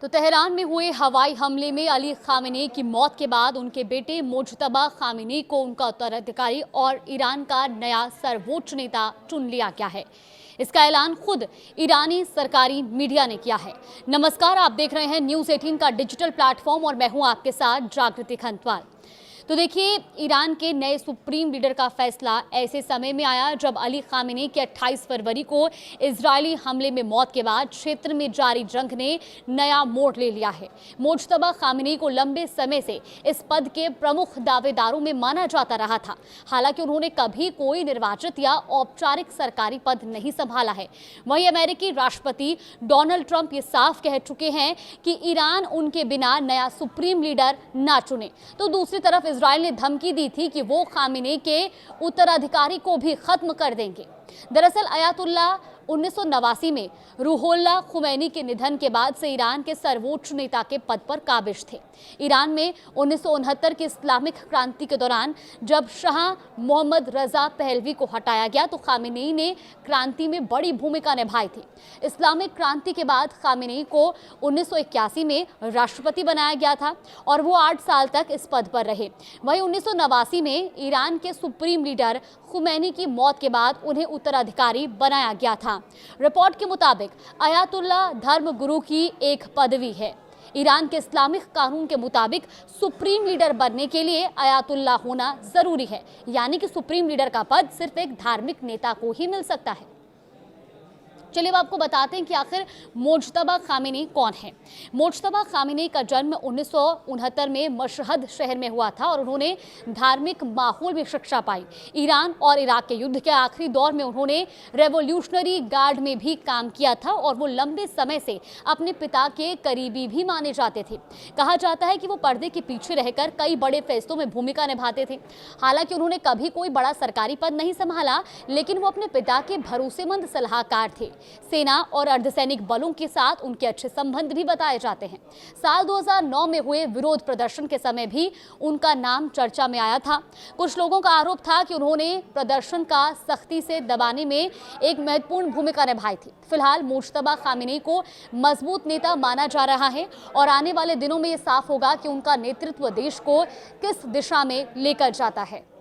तो तेहरान में हुए हवाई हमले में अली खामेनी की मौत के बाद उनके बेटे मुज्तबा खामेनी को उनका उत्तराधिकारी और ईरान का नया सर्वोच्च नेता चुन लिया गया है। इसका ऐलान खुद ईरानी सरकारी मीडिया ने किया है। नमस्कार, आप देख रहे हैं न्यूज़ 18 का डिजिटल प्लेटफॉर्म और मैं हूं आपके साथ जागृति खंतवाल। तो देखिए, ईरान के नए सुप्रीम लीडर का फैसला ऐसे समय में आया जब अली खामेनी के 28 फरवरी को इजरायली हमले में मौत के बाद क्षेत्र में जारी जंग ने नया मोड़ ले लिया है। मुज्तबा खामेनी को लंबे समय से इस पद के प्रमुख दावेदारों में माना जाता रहा था। हालांकि उन्होंने कभी कोई निर्वाचित या औपचारिक सरकारी पद नहीं संभाला है। वहीं अमेरिकी राष्ट्रपति डोनाल्ड ट्रंप ये साफ कह चुके हैं कि ईरान उनके बिना नया सुप्रीम लीडर ना चुने। तो दूसरी तरफ इजराइल ने धमकी दी थी कि वो खामेनी के उत्तराधिकारी को भी खत्म कर देंगे। दरअसल आयतुल्लाह 1989 में रूहुल्लाह खुमैनी के निधन के बाद से ईरान के सर्वोच्च नेता के पद पर काबिज थे। ईरान में 1969 की इस्लामिक क्रांति के दौरान जब शाह मोहम्मद रजा पहलवी को हटाया गया तो खामेनी ने क्रांति में बड़ी भूमिका निभाई थी। इस्लामिक क्रांति के बाद खामेनी को 1981 में राष्ट्रपति बनाया गया था और वो 8 साल तक इस पद पर रहे। वहीं 1989 में ईरान के सुप्रीम लीडर खुमैनी की मौत के बाद उन्हें उत्तराधिकारी बनाया गया था। रिपोर्ट के मुताबिक आयतुल्लाह धर्म गुरु की एक पदवी है। ईरान के इस्लामिक कानून के मुताबिक सुप्रीम लीडर बनने के लिए आयतुल्लाह होना जरूरी है, यानी कि सुप्रीम लीडर का पद सिर्फ एक धार्मिक नेता को ही मिल सकता है। चलिए अब आपको बताते हैं कि आखिर मुज्तबा खामेनी कौन है। मुज्तबा खामेनी का जन्म 1969 में मशहद शहर में हुआ था और उन्होंने धार्मिक माहौल में शिक्षा पाई। ईरान और इराक के युद्ध के आखिरी दौर में उन्होंने रेवोल्यूशनरी गार्ड में भी काम किया था और वो लंबे समय से अपने पिता के करीबी भी माने जाते थे। कहा जाता है कि वो पर्दे के पीछे रहकर कई बड़े फैसलों में भूमिका निभाते थे। हालांकि उन्होंने कभी कोई बड़ा सरकारी पद नहीं संभाला, लेकिन वो अपने पिता के भरोसेमंद सलाहकार थे। सेना और अर्धसैनिक बलों के साथ उनके अच्छे संबंध भी बताए जाते हैं। साल 2009 में हुए विरोध प्रदर्शन के समय भी उनका नाम चर्चा में आया था। कुछ लोगों का आरोप था कि उन्होंने प्रदर्शन का सख्ती से दबाने में एक महत्वपूर्ण भूमिका निभाई थी। फिलहाल मुज्तबा खामेनी को मजबूत नेता माना जा रहा है और आने वाले दिनों में ये साफ होगा कि उनका नेतृत्व देश को किस दिशा में लेकर जाता है।